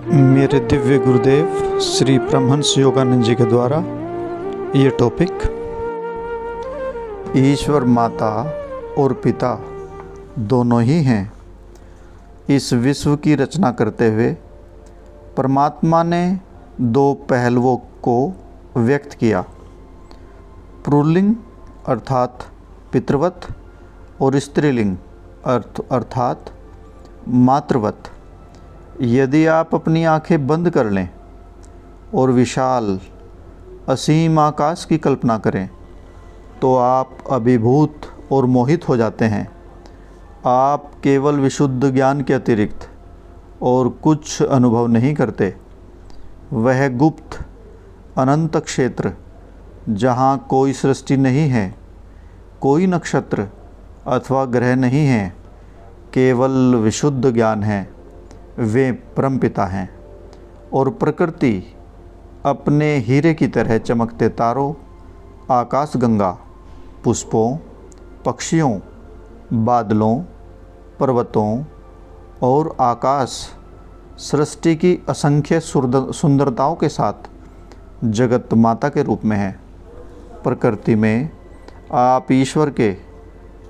मेरे दिव्य गुरुदेव श्री परमहंस योगानंद जी के द्वारा ये टॉपिक, ईश्वर माता और पिता दोनों ही हैं। इस विश्व की रचना करते हुए परमात्मा ने दो पहलुओं को व्यक्त किया, पुल्लिंग अर्थात पितृवत और स्त्रीलिंग अर्थात मातृवत। यदि आप अपनी आंखें बंद कर लें और विशाल असीम आकाश की कल्पना करें तो आप अभिभूत और मोहित हो जाते हैं। आप केवल विशुद्ध ज्ञान के अतिरिक्त और कुछ अनुभव नहीं करते। वह गुप्त अनंत क्षेत्र जहाँ कोई सृष्टि नहीं है, कोई नक्षत्र अथवा ग्रह नहीं है, केवल विशुद्ध ज्ञान है, वे परमपिता हैं। और प्रकृति अपने हीरे की तरह चमकते तारों, आकाशगंगा, पुष्पों, पक्षियों, बादलों, पर्वतों और आकाश सृष्टि की असंख्य सुंदरताओं के साथ जगत माता के रूप में है। प्रकृति में आप ईश्वर के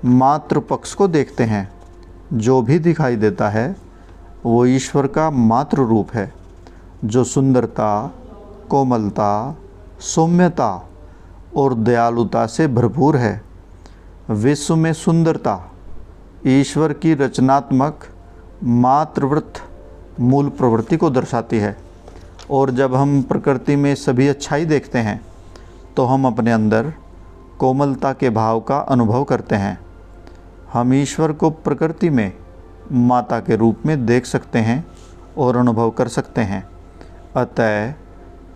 मातृ पक्ष को देखते हैं। जो भी दिखाई देता है वो ईश्वर का मातृ रूप है, जो सुंदरता, कोमलता, सौम्यता और दयालुता से भरपूर है। विश्व में सुंदरता ईश्वर की रचनात्मक मातृवृत्त मूल प्रवृत्ति को दर्शाती है। और जब हम प्रकृति में सभी अच्छाई देखते हैं तो हम अपने अंदर कोमलता के भाव का अनुभव करते हैं। हम ईश्वर को प्रकृति में माता के रूप में देख सकते हैं और अनुभव कर सकते हैं। अतः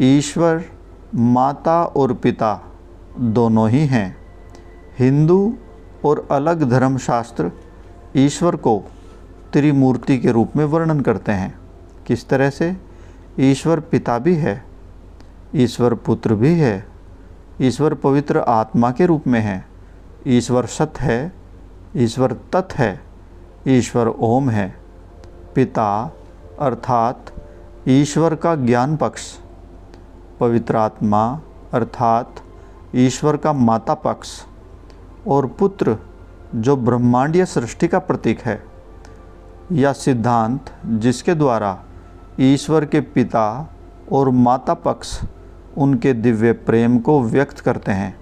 ईश्वर माता और पिता दोनों ही हैं। हिंदू और अलग धर्मशास्त्र ईश्वर को त्रिमूर्ति के रूप में वर्णन करते हैं। किस तरह से? ईश्वर पिता भी है, ईश्वर पुत्र भी है, ईश्वर पवित्र आत्मा के रूप में है, ईश्वर सत है, ईश्वर तत् है, ईश्वर ओम है। पिता अर्थात ईश्वर का ज्ञान पक्ष, पवित्र आत्मा अर्थात ईश्वर का माता पक्ष, और पुत्र जो ब्रह्मांडीय सृष्टि का प्रतीक है। यह सिद्धांत जिसके द्वारा ईश्वर के पिता और माता पक्ष उनके दिव्य प्रेम को व्यक्त करते हैं।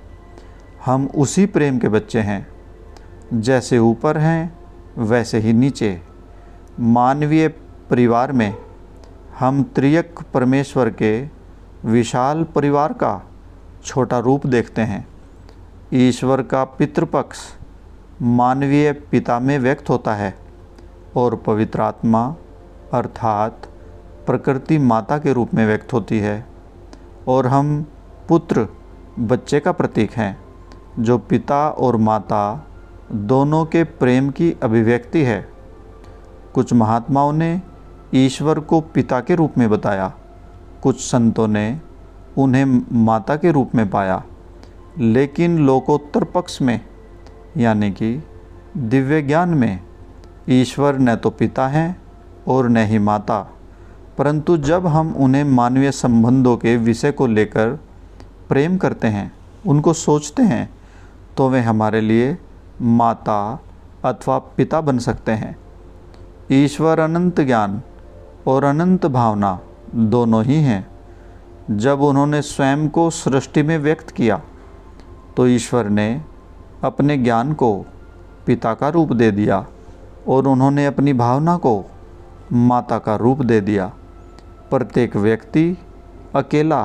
हम उसी प्रेम के बच्चे हैं। जैसे ऊपर हैं वैसे ही नीचे। मानवीय परिवार में हम त्रियक परमेश्वर के विशाल परिवार का छोटा रूप देखते हैं। ईश्वर का पितृपक्ष मानवीय पिता में व्यक्त होता है और पवित्र आत्मा अर्थात प्रकृति माता के रूप में व्यक्त होती है। और हम पुत्र बच्चे का प्रतीक हैं, जो पिता और माता दोनों के प्रेम की अभिव्यक्ति है। कुछ महात्माओं ने ईश्वर को पिता के रूप में बताया, कुछ संतों ने उन्हें माता के रूप में पाया। लेकिन लोकोत्तर पक्ष में यानी कि दिव्य ज्ञान में ईश्वर न तो पिता हैं और न ही माता। परंतु जब हम उन्हें मानवीय संबंधों के विषय को लेकर प्रेम करते हैं, उनको सोचते हैं, तो वे हमारे लिए माता अथवा पिता बन सकते हैं। ईश्वर अनंत ज्ञान और अनंत भावना दोनों ही हैं। जब उन्होंने स्वयं को सृष्टि में व्यक्त किया तो ईश्वर ने अपने ज्ञान को पिता का रूप दे दिया और उन्होंने अपनी भावना को माता का रूप दे दिया। प्रत्येक व्यक्ति अकेला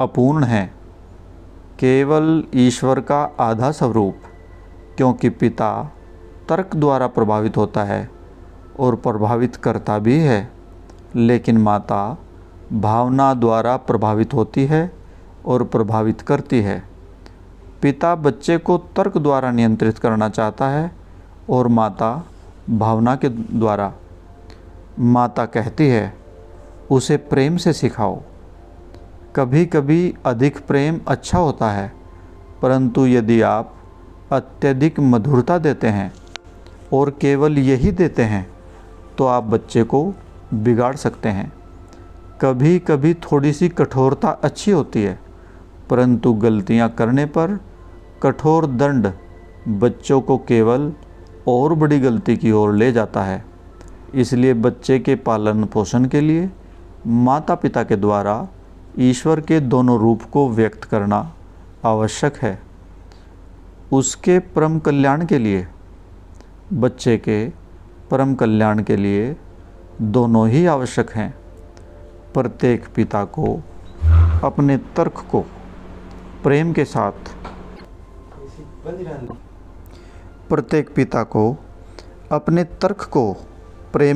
अपूर्ण है, केवल ईश्वर का आधा स्वरूप। क्योंकि पिता तर्क द्वारा प्रभावित होता है और प्रभावित करता भी है, लेकिन माता भावना द्वारा प्रभावित होती है और प्रभावित करती है। पिता बच्चे को तर्क द्वारा नियंत्रित करना चाहता है और माता भावना के द्वारा। माता कहती है, उसे प्रेम से सिखाओ। कभी कभी अधिक प्रेम अच्छा होता है, परंतु यदि आप अत्यधिक मधुरता देते हैं और केवल यही देते हैं तो आप बच्चे को बिगाड़ सकते हैं। कभी कभी थोड़ी सी कठोरता अच्छी होती है, परंतु गलतियां करने पर कठोर दंड बच्चों को केवल और बड़ी गलती की ओर ले जाता है। इसलिए बच्चे के पालन पोषण के लिए माता पिता के द्वारा ईश्वर के दोनों रूप को व्यक्त करना आवश्यक है। उसके परम कल्याण के लिए, बच्चे के परम कल्याण के लिए दोनों ही आवश्यक हैं। प्रत्येक पिता को अपने तर्क को प्रेम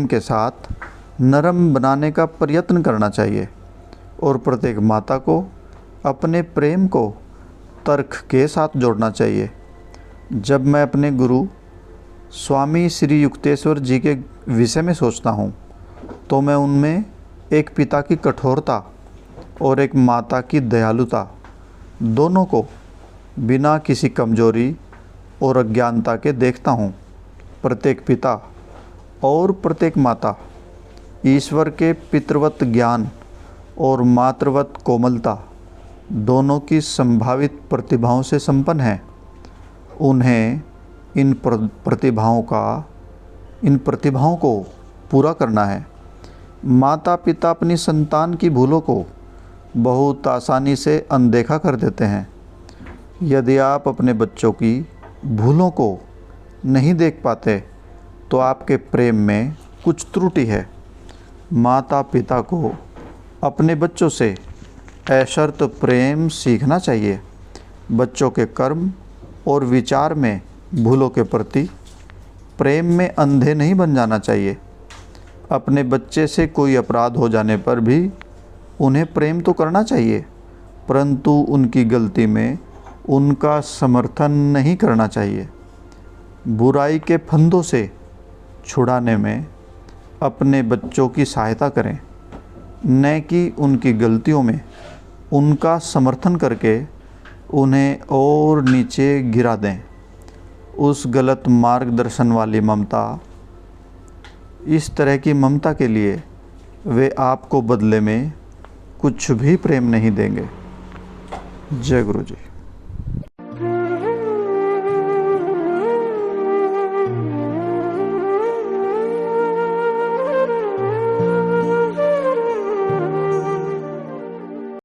के साथ नरम बनाने का प्रयत्न करना चाहिए और प्रत्येक माता को अपने प्रेम को तर्क के साथ जोड़ना चाहिए। जब मैं अपने गुरु स्वामी श्री युक्तेश्वर जी के विषय में सोचता हूँ तो मैं उनमें एक पिता की कठोरता और एक माता की दयालुता दोनों को बिना किसी कमजोरी और अज्ञानता के देखता हूँ। प्रत्येक पिता और प्रत्येक माता ईश्वर के पितृवत ज्ञान और मातृवत कोमलता दोनों की संभावित प्रतिभाओं से संपन्न है। उन्हें इन प्रतिभाओं को पूरा करना है। माता पिता अपनी संतान की भूलों को बहुत आसानी से अनदेखा कर देते हैं। यदि आप अपने बच्चों की भूलों को नहीं देख पाते तो आपके प्रेम में कुछ त्रुटि है। माता पिता को अपने बच्चों से अशर्त प्रेम सीखना चाहिए। बच्चों के कर्म और विचार में भूलों के प्रति प्रेम में अंधे नहीं बन जाना चाहिए। अपने बच्चे से कोई अपराध हो जाने पर भी उन्हें प्रेम तो करना चाहिए, परंतु उनकी गलती में उनका समर्थन नहीं करना चाहिए। बुराई के फंदों से छुड़ाने में अपने बच्चों की सहायता करें, न कि उनकी गलतियों में उनका समर्थन करके उन्हें और नीचे गिरा दें। उस गलत मार्गदर्शन वाली ममता, इस तरह की ममता के लिए वे आपको बदले में कुछ भी प्रेम नहीं देंगे। जय गुरु जी।